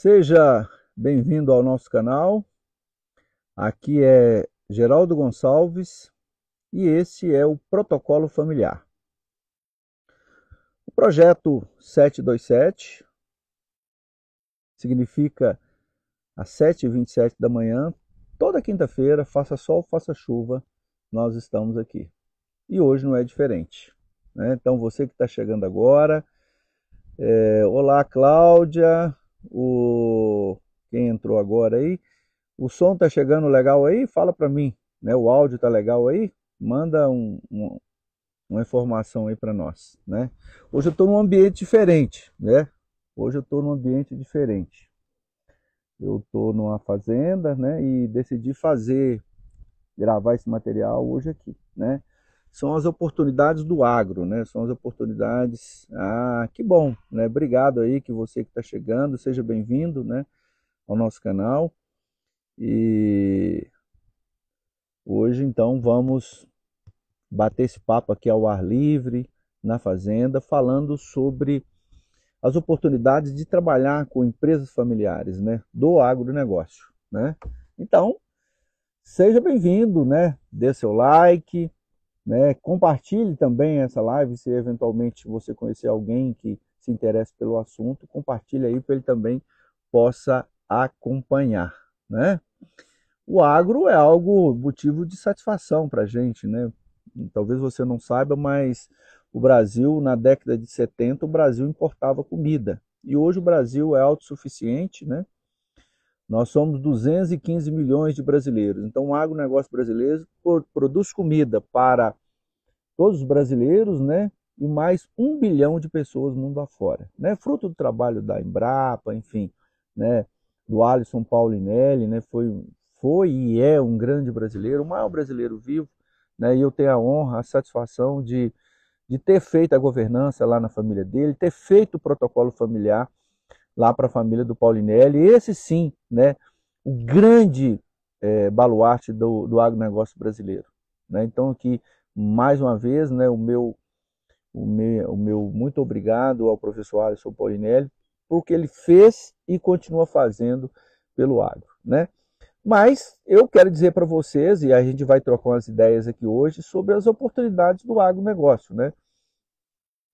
Seja bem-vindo ao nosso canal. Aqui é Geraldo Gonçalves e esse é o Protocolo Familiar. O projeto 727 significa às 7h27 da manhã, toda quinta-feira, faça sol, faça chuva, nós estamos aqui. E hoje não é diferente, né? Então você que está chegando agora, olá Cláudia, quem entrou agora aí, o som tá chegando legal aí? Fala para mim, né? O áudio tá legal aí? Manda uma informação aí para nós, né? Hoje eu estou num ambiente diferente, né? Hoje eu estou num ambiente diferente. Eu estou numa fazenda, né? E decidi gravar esse material hoje aqui, né? São as oportunidades do agro, né? São as oportunidades. Ah, que bom, né? Obrigado aí que você que está chegando, seja bem-vindo, né? Ao nosso canal. E hoje então vamos bater esse papo aqui ao ar livre, na fazenda, falando sobre as oportunidades de trabalhar com empresas familiares, né, do agronegócio, né? Então, seja bem-vindo, né? Dê seu like, né? Compartilhe também essa live, se eventualmente você conhecer alguém que se interesse pelo assunto, compartilhe aí para ele também possa acompanhar, né? O agro é algo motivo de satisfação para a gente, né? Talvez você não saiba, mas o Brasil, na década de 70, o Brasil importava comida. E hoje o Brasil é autossuficiente, né? Nós somos 215 milhões de brasileiros. Então o agronegócio brasileiro produz comida para todos os brasileiros, né? E mais 1 bilhão de pessoas mundo afora, né? Fruto do trabalho da Embrapa, enfim, né? Do Alisson Paulinelli, né? Foi e é um grande brasileiro, o maior brasileiro vivo, né? E eu tenho a honra, a satisfação de ter feito a governança lá na família dele, ter feito o protocolo familiar lá para a família do Paulinelli. Esse sim, né? O grande baluarte do agronegócio brasileiro, né? Então aqui, mais uma vez, né? O meu muito obrigado ao professor Alisson Paulinelli, porque ele fez e continua fazendo pelo agro, né? Mas eu quero dizer para vocês, e a gente vai trocar umas ideias aqui hoje, sobre as oportunidades do agronegócio, né?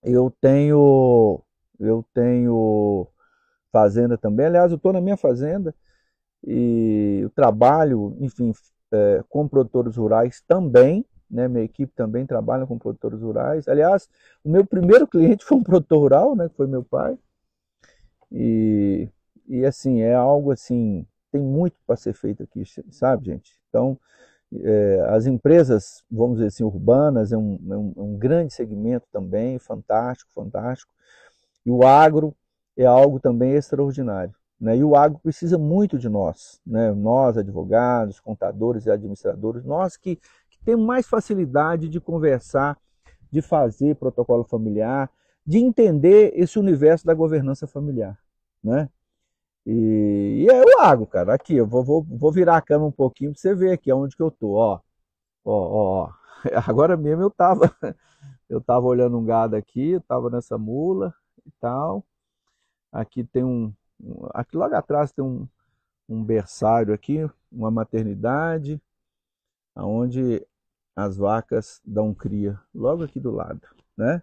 Eu tenho fazenda também, aliás, eu estou na minha fazenda e eu trabalho, enfim, com produtores rurais também, né? Minha equipe também trabalha com produtores rurais. Aliás, o meu primeiro cliente foi um produtor rural, né? Que foi meu pai. E, e assim, é algo assim, tem muito para ser feito aqui, sabe, gente? Então, as empresas, vamos dizer assim, urbanas, é um grande segmento também, fantástico, fantástico. E o agro é algo também extraordinário, né? E o agro precisa muito de nós, né? Nós, advogados, contadores e administradores, nós que temos mais facilidade de conversar, de fazer protocolo familiar, de entender esse universo da governança familiar, né? E é o agro, cara. Aqui, eu vou virar a câmera um pouquinho para você ver aqui onde que eu tô, ó. Ó. Agora mesmo eu tava olhando um gado aqui, eu tava nessa mula e tal. Aqui tem aqui logo atrás tem um berçário aqui, uma maternidade, onde as vacas dão cria, logo aqui do lado, né?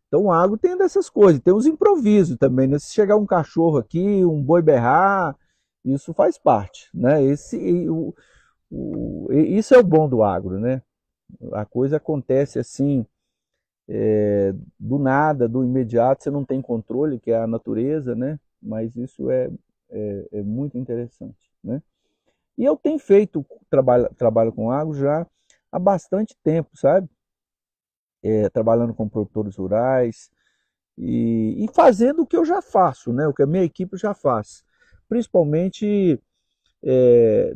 Então o agro tem dessas coisas, tem os improvisos também, né? Se chegar um cachorro aqui, um boi berrar, isso faz parte, né? Isso é o bom do agro, né? A coisa acontece assim, do nada, do imediato, você não tem controle, que é a natureza, né? Mas isso é muito interessante, né? E eu tenho feito trabalho com agro já há bastante tempo, sabe? Trabalhando com produtores rurais e fazendo o que eu já faço, né? O que a minha equipe já faz, principalmente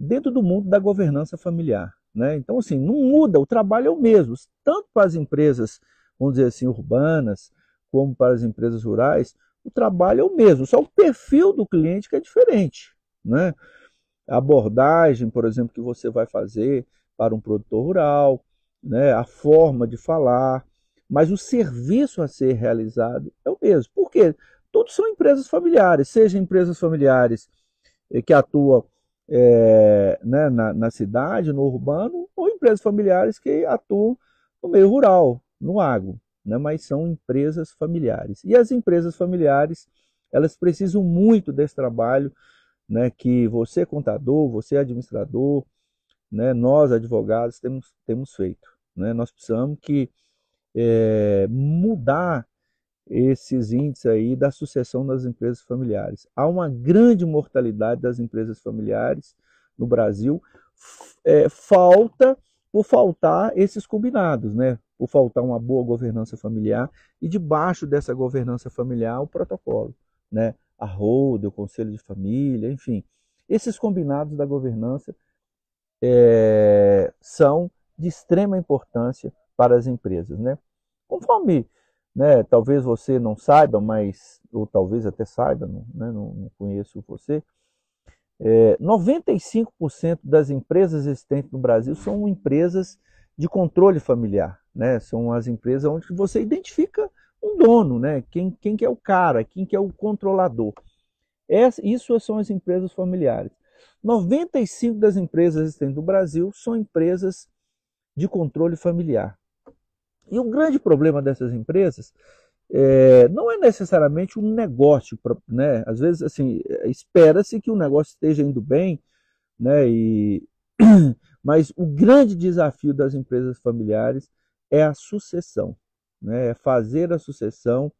dentro do mundo da governança familiar, né? Então, assim, não muda, o trabalho é o mesmo, tanto para as empresas, vamos dizer assim, urbanas, como para as empresas rurais, o trabalho é o mesmo, só o perfil do cliente que é diferente, né? A abordagem, por exemplo, que você vai fazer para um produtor rural, né? A forma de falar, mas o serviço a ser realizado é o mesmo. Por quê? tudo são empresas familiares, seja empresas familiares que atuam né, na cidade, no urbano, ou empresas familiares que atuam no meio rural, no agro, né, mas são empresas familiares. E as empresas familiares, elas precisam muito desse trabalho, né, que você contador, você administrador, né, nós advogados temos feito. Né? Nós precisamos mudar esses índices aí da sucessão das empresas familiares. Há uma grande mortalidade das empresas familiares no Brasil, por faltar esses combinados, né? Por faltar uma boa governança familiar e debaixo dessa governança familiar o protocolo, né? A holding, o conselho de família, enfim. Esses combinados da governança são de extrema importância para as empresas, né? Conforme, né, talvez você não saiba, mas ou talvez até saiba, não conheço você, 95% das empresas existentes no Brasil são empresas de controle familiar, né? São as empresas onde você identifica um dono, né? Quem que é o cara, quem que é o controlador. Isso são as empresas familiares. 95% das empresas existentes no Brasil são empresas de controle familiar. E o grande problema dessas empresas não é necessariamente um negócio, né? Às vezes, assim, espera-se que o negócio esteja indo bem, né? Mas o grande desafio das empresas familiares é a sucessão, né? É fazer a sucessão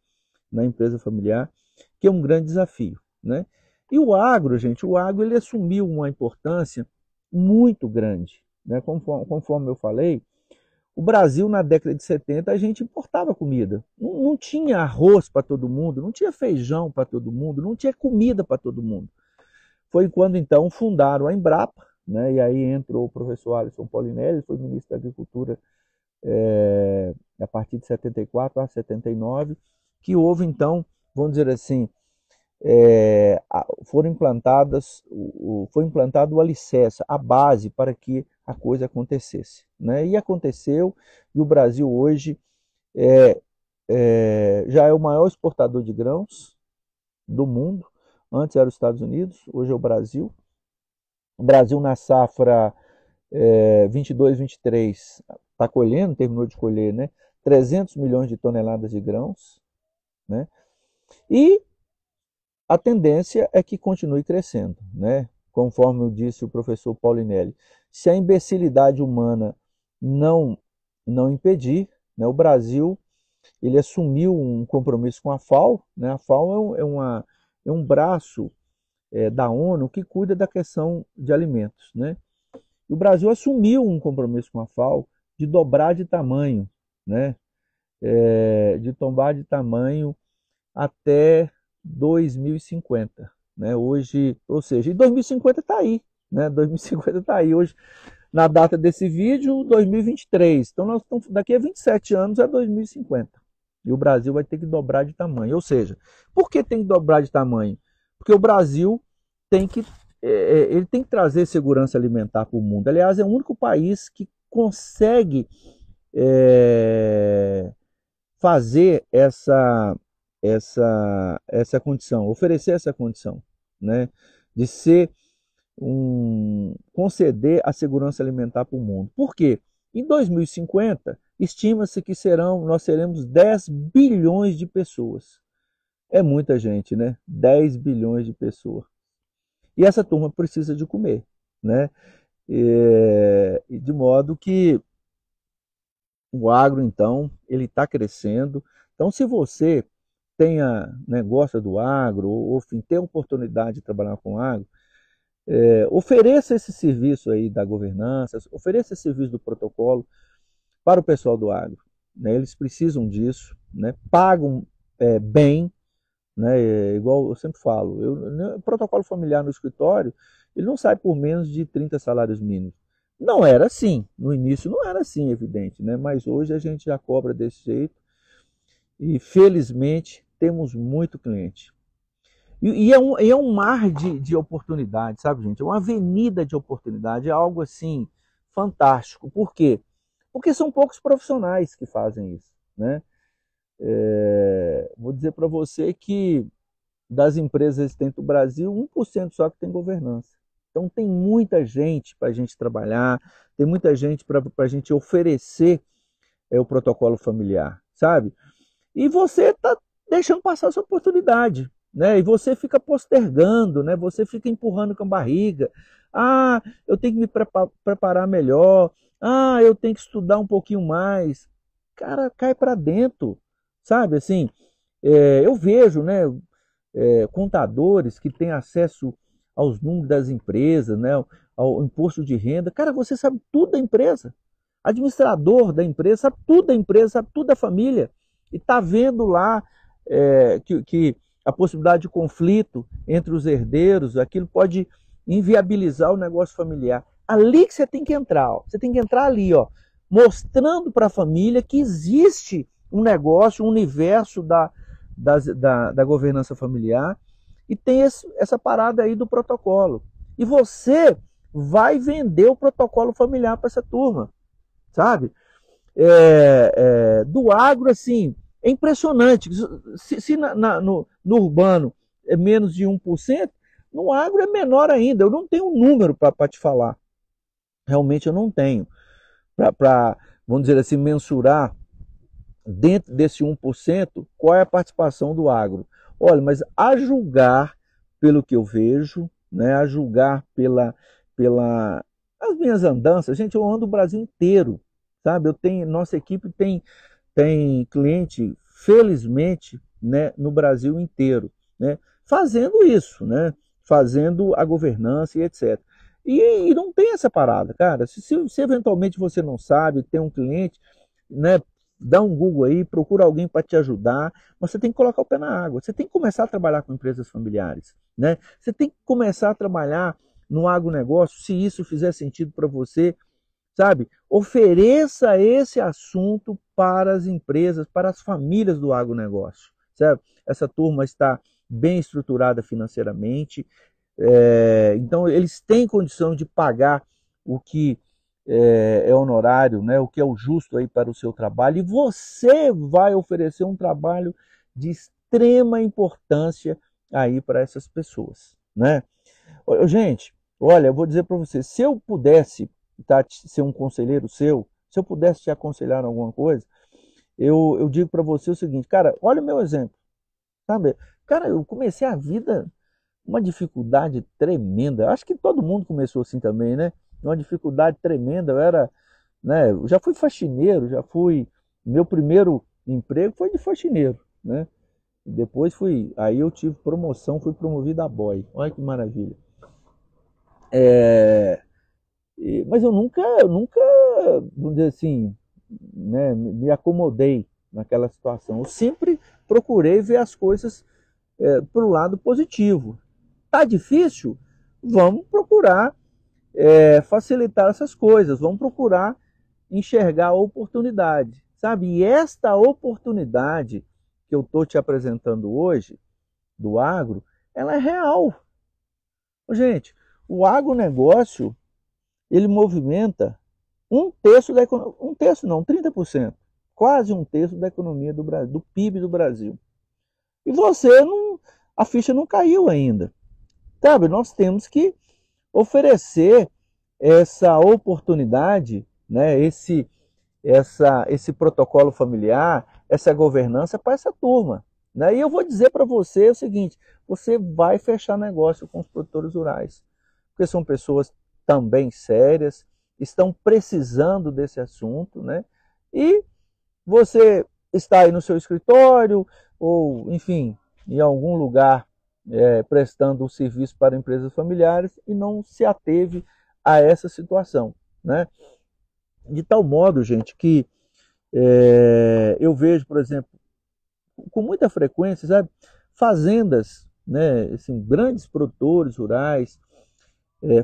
na empresa familiar, que é um grande desafio, né? E o agro, gente, ele assumiu uma importância muito grande, né? Conforme eu falei, o Brasil, na década de 70, a gente importava comida. Não tinha arroz para todo mundo, não tinha feijão para todo mundo, não tinha comida para todo mundo. Foi quando, então, fundaram a Embrapa, né? E aí entrou o professor Alisson Polinelli, foi ministro da Agricultura a partir de 74 a 79, que houve, então, vamos dizer assim, foi implantado o alicerce, a base para que a coisa acontecesse, né? E aconteceu, e o Brasil hoje já é o maior exportador de grãos do mundo. Antes era os Estados Unidos, hoje é o Brasil. O Brasil na safra 22-23 está colhendo, terminou de colher, né? 300 milhões de toneladas de grãos, né? E a tendência é que continue crescendo, né? Conforme disse o professor Paulinelli. Se a imbecilidade humana não impedir, né, o Brasil ele assumiu um compromisso com a FAO, né? A FAO é um braço da ONU que cuida da questão de alimentos, né? E o Brasil assumiu um compromisso com a FAO de dobrar de tamanho, né? De tombar de tamanho até 2050, né? Hoje, ou seja, e 2050 está aí, né? 2050 está aí hoje, na data desse vídeo, 2023. Então nós estamos, daqui a 27 anos é 2050. E o Brasil vai ter que dobrar de tamanho. Ou seja, por que tem que dobrar de tamanho? Porque o Brasil tem que trazer segurança alimentar para o mundo. Aliás, é o único país que consegue fazer essa condição, oferecer essa condição, né, de conceder a segurança alimentar para o mundo. Por quê? Em 2050, estima-se que nós seremos 10 bilhões de pessoas. É muita gente, né? 10 bilhões de pessoas. E essa turma precisa de comer, né? De modo que o agro, então, ele está crescendo. Então, se você gosta do agro, ou enfim, tem a oportunidade de trabalhar com agro, ofereça esse serviço aí da governança, ofereça esse serviço do protocolo para o pessoal do agro, né? Eles precisam disso, né? Pagam bem, né? Igual eu sempre falo, o protocolo familiar no escritório, ele não sai por menos de 30 salários mínimos. Não era assim, no início não era assim, evidente, né? Mas hoje a gente já cobra desse jeito e felizmente temos muito cliente. E é um mar de oportunidade, sabe, gente? É uma avenida de oportunidade, é algo assim fantástico. Por quê? Porque são poucos profissionais que fazem isso, né? Vou dizer para você que das empresas existentes no Brasil, 1% só que tem governança. Então tem muita gente para a gente trabalhar, tem muita gente para a gente oferecer o protocolo familiar, sabe? E você está deixando passar essa oportunidade, né? E você fica postergando, né? Você fica empurrando com a barriga. Ah, eu tenho que me preparar melhor. Ah, eu tenho que estudar um pouquinho mais. Cara, cai para dentro, sabe? Assim, eu vejo, né? Contadores que têm acesso aos números das empresas, né? Ao imposto de renda. Cara, você sabe tudo da empresa. Administrador da empresa sabe tudo da empresa, sabe tudo da família. E está vendo lá que a possibilidade de conflito entre os herdeiros, aquilo pode inviabilizar o negócio familiar. Ali que você tem que entrar, ó. Você tem que entrar ali, ó, mostrando para a família que existe um negócio, um universo da governança familiar e tem essa parada aí do protocolo. E você vai vender o protocolo familiar para essa turma, sabe? Do agro, assim, é impressionante. Se no urbano é menos de 1%, no agro é menor ainda. Eu não tenho um número para te falar. Realmente eu não tenho. Para, vamos dizer assim, mensurar dentro desse 1% qual é a participação do agro. Olha, mas a julgar pelo que eu vejo, né, a julgar pela as minhas andanças, gente, eu ando o Brasil inteiro, sabe? Nossa equipe tem cliente, felizmente, né, no Brasil inteiro, né, fazendo isso, né, fazendo a governança e etc. E não tem essa parada, cara. Se eventualmente você não sabe, tem um cliente, né, dá um Google aí, procura alguém para te ajudar, mas você tem que colocar o pé na água. Você tem que começar a trabalhar com empresas familiares, né? Você tem que começar a trabalhar no agronegócio, se isso fizer sentido para você, sabe? Ofereça esse assunto para as empresas, para as famílias do agronegócio, sabe? Essa turma está bem estruturada financeiramente, então eles têm condição de pagar o que é honorário, né? O que é o justo aí para o seu trabalho, e você vai oferecer um trabalho de extrema importância aí para essas pessoas, né? Gente, olha, eu vou dizer para você, se eu pudesse ser um conselheiro seu, se eu pudesse te aconselhar em alguma coisa, eu digo para você o seguinte, cara, olha o meu exemplo, sabe? Cara, eu comecei a vida uma dificuldade tremenda. Acho que todo mundo começou assim também, né? Uma dificuldade tremenda. Né? Eu já fui faxineiro, meu primeiro emprego foi de faxineiro, né? Depois aí eu tive promoção, fui promovido a boy. Olha que maravilha. Mas eu nunca, vamos dizer assim, né, me acomodei naquela situação. Eu sempre procurei ver as coisas para o lado positivo. Tá difícil? Vamos procurar facilitar essas coisas, vamos procurar enxergar a oportunidade, sabe? E esta oportunidade que eu estou te apresentando hoje, do agro, ela é real. Gente, o agronegócio, ele movimenta um terço da economia, um terço não, 30%, quase um terço da economia do Brasil, do PIB do Brasil. E a ficha não caiu ainda. Sabe, nós temos que oferecer essa oportunidade, né, esse protocolo familiar, essa governança para essa turma. Né? E eu vou dizer para você o seguinte, você vai fechar negócio com os produtores rurais, porque são pessoas também sérias, estão precisando desse assunto, né? E você está aí no seu escritório, ou enfim, em algum lugar prestando o serviço para empresas familiares e não se ateve a essa situação, né? De tal modo, gente, que eu vejo, por exemplo, com muita frequência, sabe, fazendas, né, assim, grandes produtores rurais,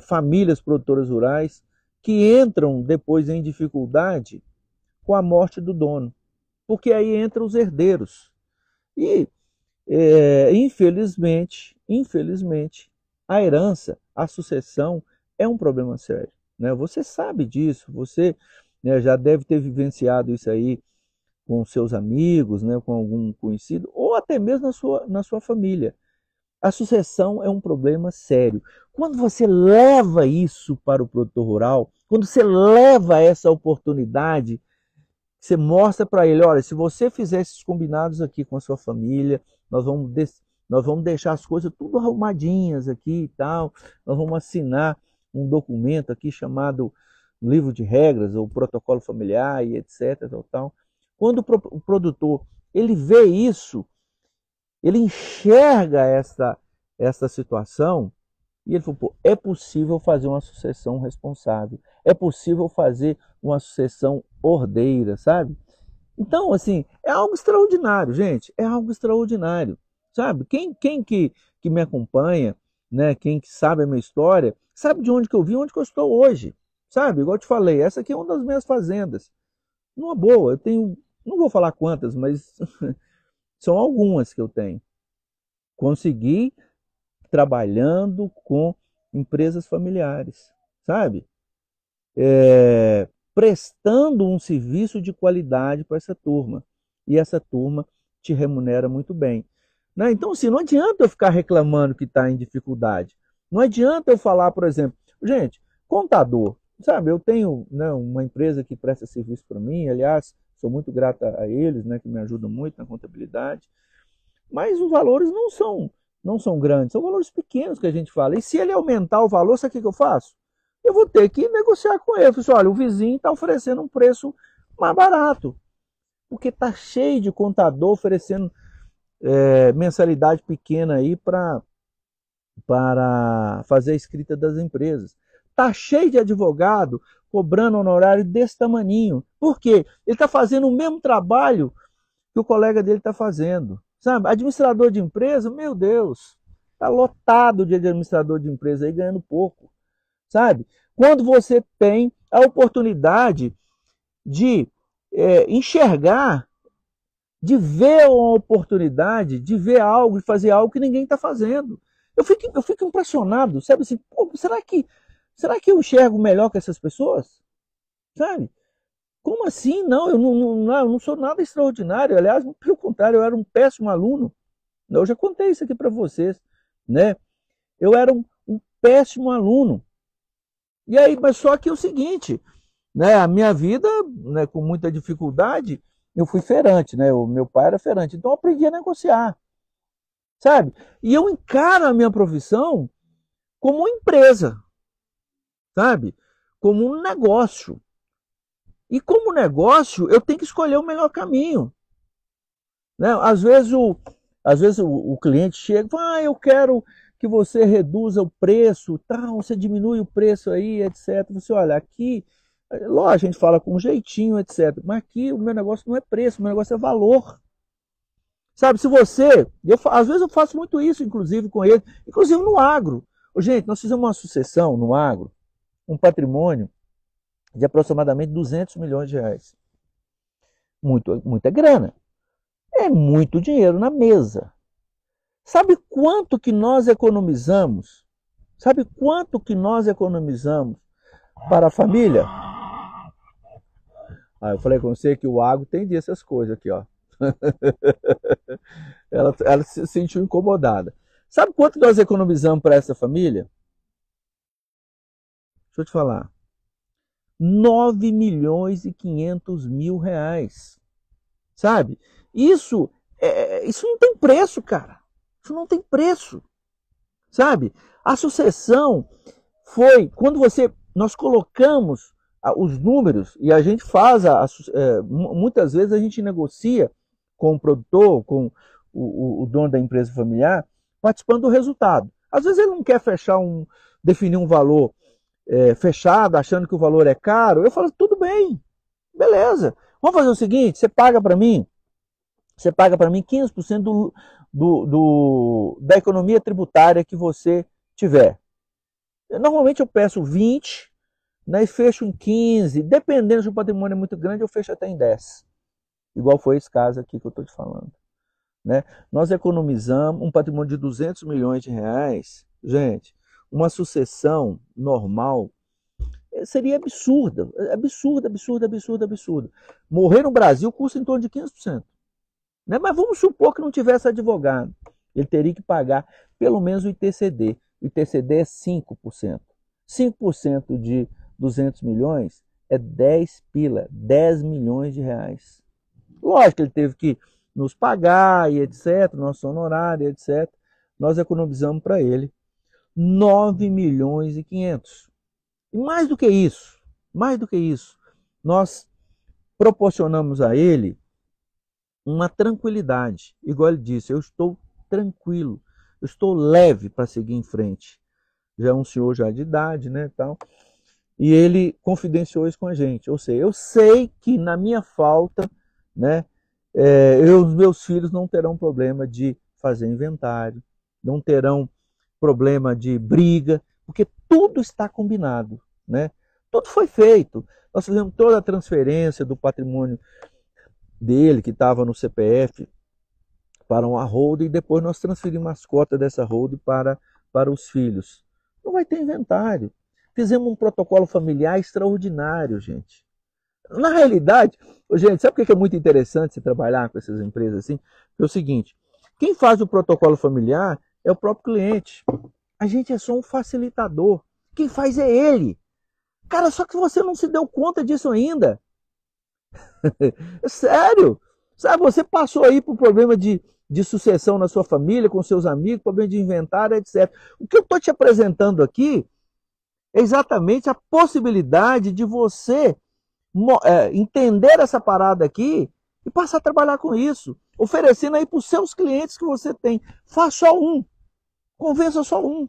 famílias produtoras rurais, que entram depois em dificuldade com a morte do dono, porque aí entram os herdeiros. E infelizmente, a herança, a sucessão é um problema sério, né? Você sabe disso, você, né, já deve ter vivenciado isso aí com seus amigos, né, com algum conhecido, ou até mesmo na sua família. A sucessão é um problema sério. Quando você leva isso para o produtor rural, quando você leva essa oportunidade, você mostra para ele, olha, se você fizer esses combinados aqui com a sua família, nós vamos deixar as coisas tudo arrumadinhas aqui e tal, nós vamos assinar um documento aqui chamado livro de regras ou protocolo familiar e etc. Tal, tal. Quando o produtor ele vê isso, ele enxerga essa situação e ele falou, pô, é possível fazer uma sucessão responsável, é possível fazer uma sucessão ordeira, sabe? Então, assim, é algo extraordinário, gente, é algo extraordinário, sabe? Quem que me acompanha, né, quem que sabe a minha história, sabe de onde que eu vim, onde que eu estou hoje, sabe? Igual eu te falei, essa aqui é uma das minhas fazendas. Numa boa, eu tenho, não vou falar quantas, mas são algumas que eu tenho. Consegui trabalhando com empresas familiares, sabe? Prestando um serviço de qualidade para essa turma. E essa turma te remunera muito bem. Né? Então, assim, não adianta eu ficar reclamando que está em dificuldade. Não adianta eu falar, por exemplo, gente, contador, sabe? Eu tenho, né, uma empresa que presta serviço para mim, aliás, sou muito grata a eles, né, que me ajudam muito na contabilidade. Mas os valores não são grandes, são valores pequenos que a gente fala. E se ele aumentar o valor, sabe o que eu faço? Eu vou ter que negociar com ele. Eu falo assim, olha, o vizinho está oferecendo um preço mais barato. Porque está cheio de contador oferecendo mensalidade pequena aí para fazer a escrita das empresas. Está cheio de advogado cobrando honorário desse tamaninho. Por quê? Ele está fazendo o mesmo trabalho que o colega dele está fazendo. Sabe? Administrador de empresa, meu Deus, está lotado de administrador de empresa aí ganhando pouco. Sabe? Quando você tem a oportunidade de enxergar, de ver uma oportunidade, de ver algo, de fazer algo que ninguém está fazendo. Eu fico impressionado, sabe assim, pô, será que eu enxergo melhor que essas pessoas? Sabe? Como assim? Não, eu não sou nada extraordinário. Aliás, pelo contrário, eu era um péssimo aluno. Eu já contei isso aqui para vocês, né? Eu era um péssimo aluno. E aí, mas só que é o seguinte, né? A minha vida, né, com muita dificuldade, eu fui feirante, né? O meu pai era feirante, então eu aprendi a negociar, sabe? E eu encaro a minha profissão como uma empresa, sabe? Como um negócio. E como negócio, eu tenho que escolher o melhor caminho. Né? Às vezes o cliente chega e fala, eu quero que você reduza o preço, tal, você diminui o preço aí, etc. Você olha, aqui, lógico, a gente fala com um jeitinho, etc. Mas aqui o meu negócio não é preço, o meu negócio é valor. Sabe, se você... às vezes eu faço muito isso, inclusive, com ele, inclusive no agro. Gente, nós fizemos uma sucessão no agro, um patrimônio de aproximadamente 200 milhões de reais. Muita grana. É muito dinheiro na mesa. Sabe quanto que nós economizamos? Sabe quanto que nós economizamos para a família? Eu falei com você que o agro tem dessas coisas aqui, ó. Ela se sentiu incomodada. Sabe quanto nós economizamos para essa família? Deixa eu te falar. 9 milhões e 500 mil reais. Sabe? Isso não tem preço, cara. Isso não tem preço. Sabe? A sucessão foi quando nós colocamos os números e a gente faz, muitas vezes a gente negocia com o produtor, com o dono da empresa familiar, participando do resultado. Às vezes ele não quer definir um valor fechado, achando que o valor é caro. Eu falo, tudo bem, beleza. Vamos fazer o seguinte, você paga para mim 15% da economia tributária que você tiver. Normalmente eu peço 20%, né, e fecho em 15%. Dependendo se o patrimônio é muito grande, eu fecho até em 10%. Igual foi esse caso aqui que eu estou te falando. Né? Nós economizamos um patrimônio de 200 milhões de reais. Gente, uma sucessão normal seria absurda. Absurda. Morrer no Brasil custa em torno de 15%. Né? Mas vamos supor que não tivesse advogado. Ele teria que pagar pelo menos o ITCD. O ITCD é 5%. 5% de 200 milhões é 10 pila, 10 milhões de reais. Lógico que ele teve que nos pagar e etc, nosso honorário, etc. Nós economizamos para ele 9 milhões e 500. E mais do que isso, nós proporcionamos a ele uma tranquilidade. Igual ele disse, eu estou tranquilo, eu estou leve para seguir em frente. Já é um senhor já de idade, né, tal. E ele confidenciou isso com a gente. Ou seja, eu sei que na minha falta, né, os meus filhos não terão problema de fazer inventário, não terão problema de briga, porque tudo está combinado, né? Tudo foi feito. Nós fizemos toda a transferência do patrimônio dele, que estava no CPF, para uma holding, e depois nós transferimos as cotas dessa holding para os filhos. Não vai ter inventário. Fizemos um protocolo familiar extraordinário, gente. Na realidade, gente, sabe por que é muito interessante você trabalhar com essas empresas assim? É o seguinte, quem faz o protocolo familiar é o próprio cliente. A gente é só um facilitador. Quem faz é ele. Cara, só que você não se deu conta disso ainda. Sério. Sabe, você passou aí por problema de sucessão na sua família, com seus amigos, problema de inventário, etc. O que eu estou te apresentando aqui é exatamente a possibilidade de você entender essa parada aqui e passar a trabalhar com isso, oferecendo aí para os seus clientes que você tem. Faz só um, convença só um.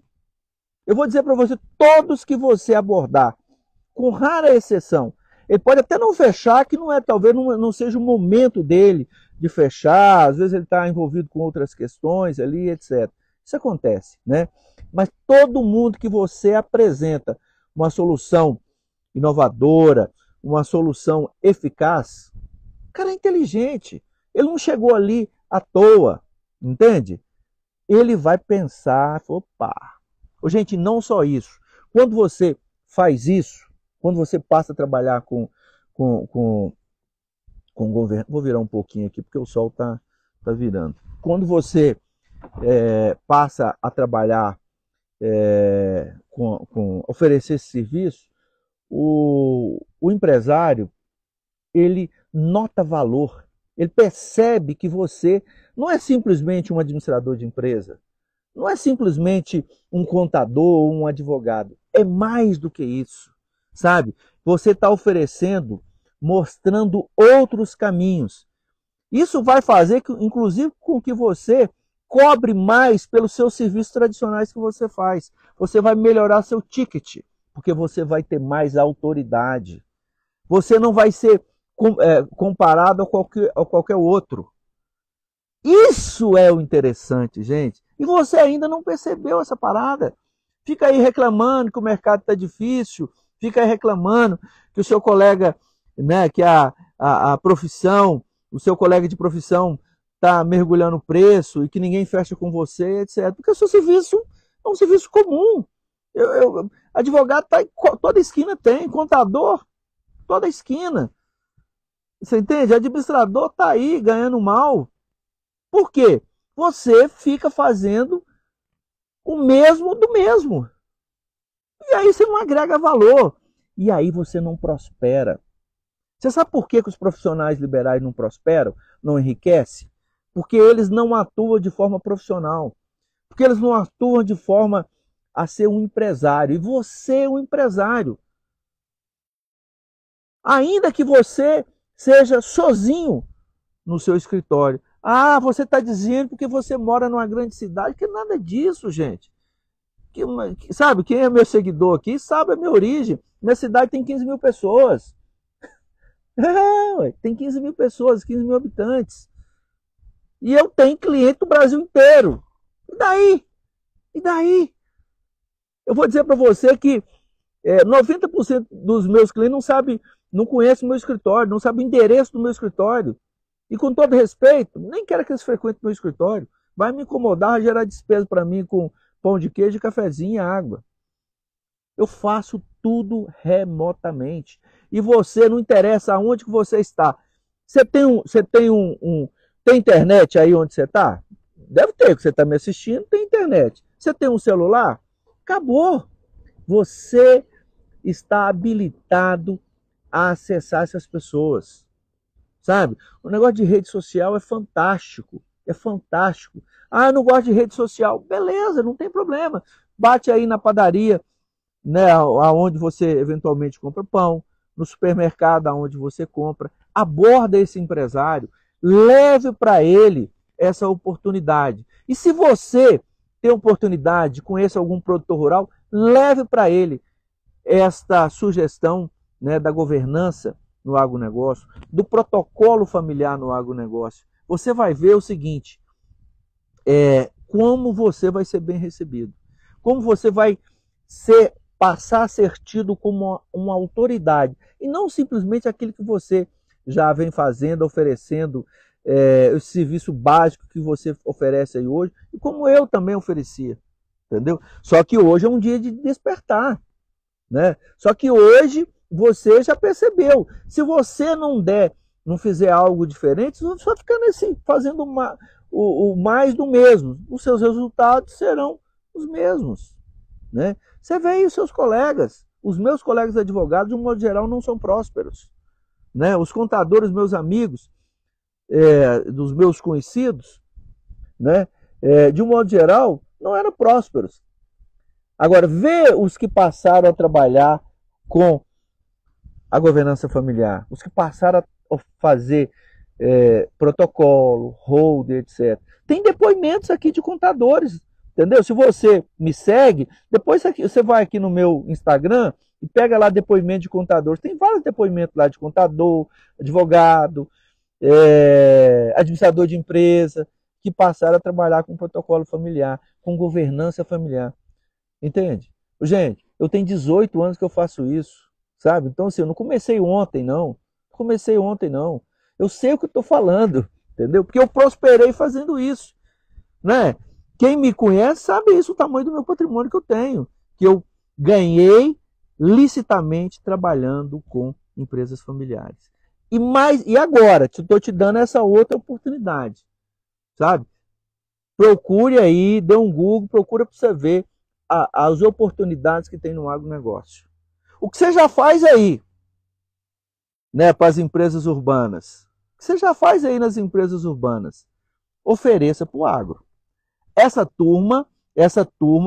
Eu vou dizer para você, todos que você abordar, com rara exceção, ele pode até não fechar, que talvez não seja o momento dele de fechar, às vezes ele está envolvido com outras questões ali, etc. Isso acontece, né? Mas todo mundo que você apresenta uma solução inovadora, uma solução eficaz, o cara é inteligente. Ele não chegou ali à toa, entende? Ele vai pensar, opa. Gente, não só isso. Quando você faz isso, quando você passa a trabalhar com governo, vou virar um pouquinho aqui porque o sol tá virando. Quando você passa a trabalhar com oferecer esse serviço, o empresário, ele nota valor, ele percebe que você não é simplesmente um administrador de empresa, não é simplesmente um contador ou um advogado, é mais do que isso, sabe? Você está oferecendo, mostrando outros caminhos. Isso vai fazer, inclusive, com que você cobre mais pelos seus serviços tradicionais que você faz. Você vai melhorar seu ticket, porque você vai ter mais autoridade. Você não vai ser comparado a qualquer outro. Isso é o interessante, gente. E você ainda não percebeu essa parada. Fica aí reclamando que o mercado está difícil, fica aí reclamando que o seu colega, né, que a profissão, o seu colega de profissão está mergulhando o preço e que ninguém fecha com você, etc. Porque o seu serviço é um serviço comum. Advogado tá em toda esquina tem, contador, toda esquina. Você entende? Administrador está aí ganhando mal. Por quê? Você fica fazendo o mesmo do mesmo. E aí você não agrega valor. E aí você não prospera. Você sabe por que os profissionais liberais não prosperam, não enriquecem? Porque eles não atuam de forma profissional. Porque eles não atuam de forma a ser um empresário. E você é um empresário. Ainda que você seja sozinho no seu escritório. Ah, você está dizendo porque você mora numa grande cidade. Que nada disso, gente. Sabe, quem é meu seguidor aqui sabe a minha origem. Minha cidade tem 15 mil pessoas. Tem 15 mil pessoas, 15 mil habitantes. E eu tenho cliente do Brasil inteiro. E daí? E daí? Eu vou dizer para você que 90% dos meus clientes não conhecem o meu escritório, não sabem o endereço do meu escritório. E com todo respeito, nem quero que eles frequentem meu escritório. Vai me incomodar, vai gerar despesa para mim com pão de queijo, cafezinho e água. Eu faço tudo remotamente. E você, não interessa aonde que você está. Você tem internet aí onde você está? Deve ter, que você está me assistindo, tem internet. Você tem um celular? Acabou. Você está habilitado a acessar essas pessoas, sabe? O negócio de rede social é fantástico, é fantástico. Ah, eu não gosto de rede social. Beleza, não tem problema. Bate aí na padaria, né, aonde você eventualmente compra pão, no supermercado aonde você compra, aborda esse empresário, leve para ele essa oportunidade. E se você tem oportunidade, conheça algum produtor rural, leve para ele esta sugestão, né, da governança no agronegócio, do protocolo familiar no agronegócio. Você vai ver o seguinte, como você vai ser bem recebido, como você vai passar a ser tido como uma autoridade, e não simplesmente aquilo que você já vem fazendo, oferecendo, o serviço básico que você oferece aí hoje, e como eu também oferecia, entendeu? Só que hoje é um dia de despertar, né? Só que hoje você já percebeu, se você não fizer algo diferente, você vai só ficar fazendo o mais do mesmo, os seus resultados serão os mesmos, né? Você vê aí os seus colegas, os meus colegas advogados, de um modo geral, não são prósperos, né? Os contadores, meus amigos, dos meus conhecidos, né? De um modo geral, não eram prósperos. Agora, vê os que passaram a trabalhar com a governança familiar, os que passaram a fazer protocolo, holder, etc. Tem depoimentos aqui de contadores, entendeu? Se você me segue, depois você vai aqui no meu Instagram e pega lá depoimento de contadores. Tem vários depoimentos lá de contador, advogado, administrador de empresa, que passaram a trabalhar com protocolo familiar, com governança familiar. Entende? Gente, eu tenho 18 anos que eu faço isso, sabe? Então, assim, eu não comecei ontem, não. Eu sei o que eu estou falando, entendeu? Porque eu prosperei fazendo isso, né? Quem me conhece sabe isso, o tamanho do meu patrimônio que eu tenho, que eu ganhei licitamente trabalhando com empresas familiares. E agora, estou te dando essa outra oportunidade, sabe? Procure aí, dê um Google, procura para você ver as oportunidades que tem no agronegócio. O que você já faz aí, né, para as empresas urbanas? O que você já faz aí nas empresas urbanas? Ofereça para o agro. Essa turma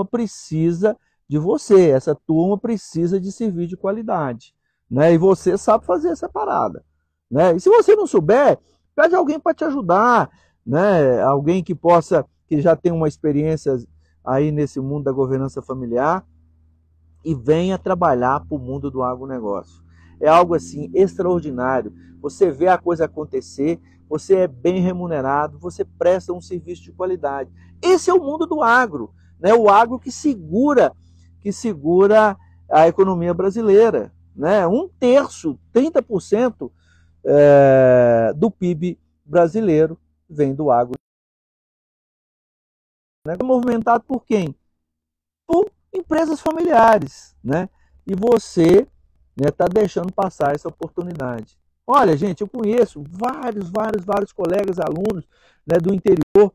precisa de você, essa turma precisa de serviço de qualidade, né? E você sabe fazer essa parada, né? E se você não souber, pede alguém para te ajudar, né? Alguém que já tem uma experiência aí nesse mundo da governança familiar e venha trabalhar para o mundo do agronegócio. É algo assim extraordinário. Você vê a coisa acontecer, você é bem remunerado, você presta um serviço de qualidade. Esse é o mundo do agro, né? O agro que segura a economia brasileira, né? 1/3, 30% do PIB brasileiro vem do agro. É movimentado por quem? Por empresas familiares, né? E você está deixando passar essa oportunidade. Olha, gente, eu conheço vários colegas, alunos, né, do interior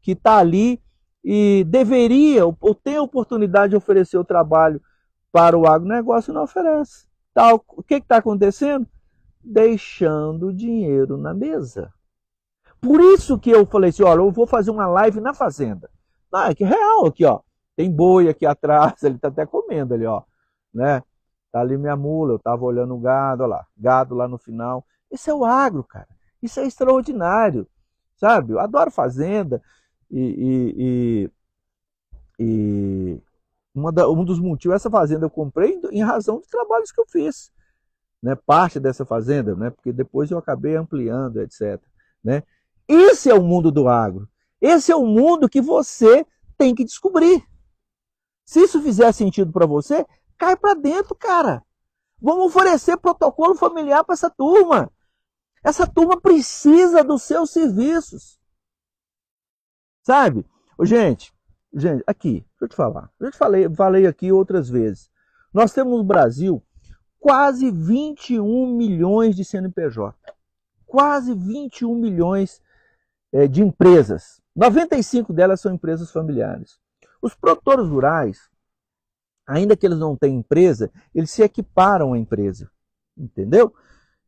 que está ali e deveria ou tem a oportunidade de oferecer o trabalho para o agronegócio e não oferece. O que está acontecendo? Deixando dinheiro na mesa. Por isso que eu falei assim, olha, eu vou fazer uma live na fazenda. Ah, é que real aqui, ó. Tem boi aqui atrás, ele está até comendo ali, ó, né? Tá ali minha mula, eu estava olhando o gado, olha lá, gado lá no final. Esse é o agro, cara. Isso é extraordinário, sabe? Eu adoro fazenda e um dos motivos, essa fazenda eu comprei em razão dos trabalhos que eu fiz, né? Parte dessa fazenda, né? Porque depois eu acabei ampliando, etc, né? Esse é o mundo do agro. Esse é o mundo que você tem que descobrir. Se isso fizer sentido para você, cai para dentro, cara. Vamos oferecer protocolo familiar para essa turma. Essa turma precisa dos seus serviços. Sabe? Gente, aqui, deixa eu te falar. Eu te falei aqui outras vezes. Nós temos no Brasil quase 21 milhões de CNPJ. Quase 21 milhões de empresas. 95 delas são empresas familiares. Os produtores rurais, ainda que eles não tenham empresa, eles se equiparam à empresa. Entendeu?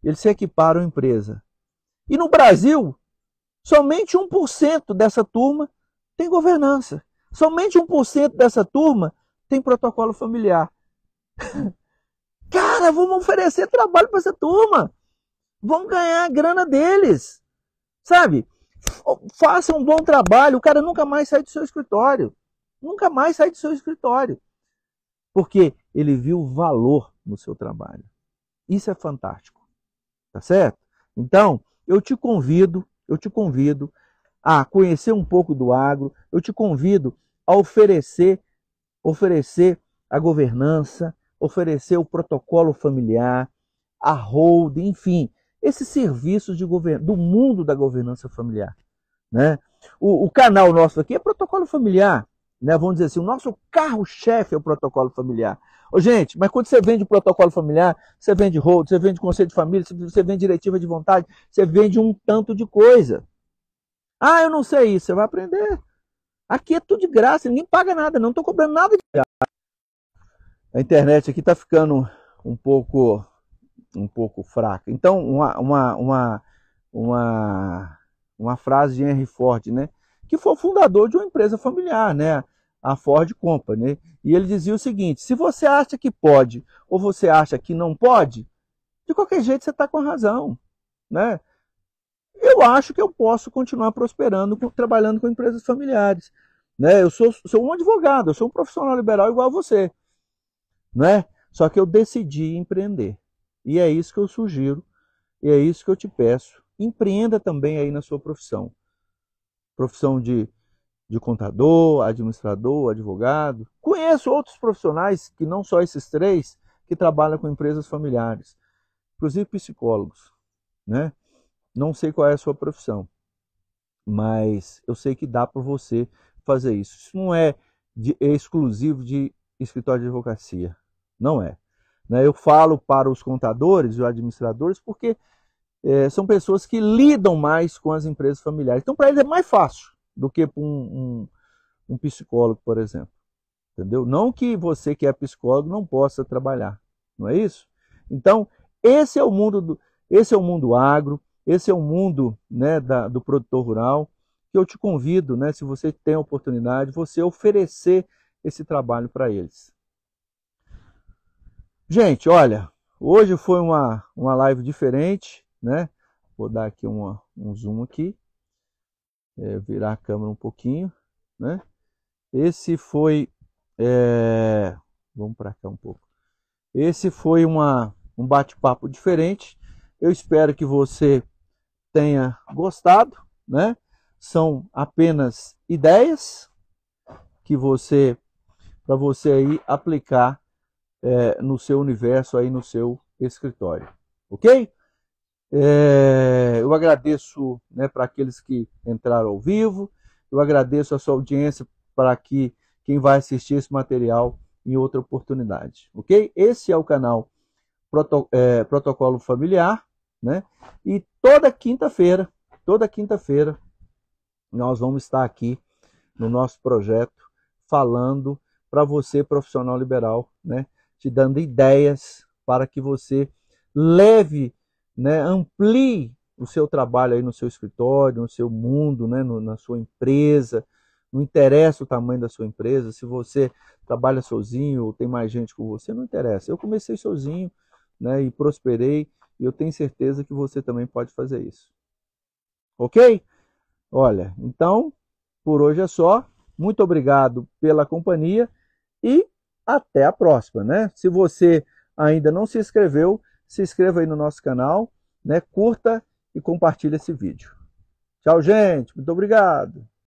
Eles se equiparam à empresa. E no Brasil, somente 1% dessa turma tem governança. Somente 1% dessa turma tem protocolo familiar. Cara, vamos oferecer trabalho para essa turma. Vamos ganhar a grana deles. Sabe? Faça um bom trabalho. O cara nunca mais sai do seu escritório. Nunca mais sai do seu escritório. Porque ele viu valor no seu trabalho. Isso é fantástico. Tá certo? Então, eu te convido a conhecer um pouco do agro, eu te convido a oferecer a governança, oferecer o protocolo familiar, a holding, enfim, esses serviços do mundo da governança familiar. Né? O canal nosso aqui é protocolo familiar. Né? Vamos dizer assim, o nosso carro-chefe é o protocolo familiar. Ô, gente, mas quando você vende protocolo familiar, você vende hold, você vende conselho de família, você vende diretiva de vontade, você vende um tanto de coisa. Ah, eu não sei isso, você vai aprender. Aqui é tudo de graça, ninguém paga nada, não estou cobrando nada de graça. A internet aqui está ficando um pouco fraca. Então, uma frase de Henry Ford, né? Que foi o fundador de uma empresa familiar, né? A Ford Company. E ele dizia o seguinte: se você acha que pode ou você acha que não pode, de qualquer jeito você está com razão. Né? Eu acho que eu posso continuar prosperando, trabalhando com empresas familiares. Né? Eu sou um advogado, eu sou um profissional liberal igual a você. Né? Só que eu decidi empreender. E é isso que eu sugiro, e é isso que eu te peço. Empreenda também aí na sua profissão. Profissão de contador, administrador, advogado. Conheço outros profissionais, que não só esses três, que trabalham com empresas familiares. Inclusive psicólogos. Né? Não sei qual é a sua profissão, mas eu sei que dá para você fazer isso. Isso não é exclusivo de escritório de advocacia. Não é. Né? Eu falo para os contadores e os administradores porque são pessoas que lidam mais com as empresas familiares. Então, para eles é mais fácil do que para um psicólogo, por exemplo. Entendeu? Não que você que é psicólogo não possa trabalhar. Não é isso? Então, esse é o mundo agro, esse é o mundo, né, do produtor rural, que eu te convido, né, se você tem a oportunidade, você oferecer esse trabalho para eles. Gente, olha, hoje foi uma live diferente, né? Vou dar aqui um zoom aqui, virar a câmera um pouquinho, né? Esse foi, vamos para cá um pouco. Esse foi um bate-papo diferente. Eu espero que você tenha gostado, né? São apenas ideias que para você aí aplicar no seu universo, aí no seu escritório, ok? Eu agradeço, né, para aqueles que entraram ao vivo, eu agradeço a sua audiência para quem vai assistir esse material em outra oportunidade, ok? Esse é o canal Protocolo Familiar, né? E toda quinta-feira, nós vamos estar aqui no nosso projeto falando para você, profissional liberal, né? Te dando ideias para que você leve, né, amplie o seu trabalho aí no seu escritório, no seu mundo, né, na sua empresa. Não interessa o tamanho da sua empresa, se você trabalha sozinho ou tem mais gente com você, não interessa. Eu comecei sozinho, né, e prosperei, e eu tenho certeza que você também pode fazer isso. Ok? Olha, então, por hoje é só. Muito obrigado pela companhia e até a próxima, né? Se você ainda não se inscreveu, se inscreva aí no nosso canal, né? Curta e compartilhe esse vídeo. Tchau, gente. Muito obrigado.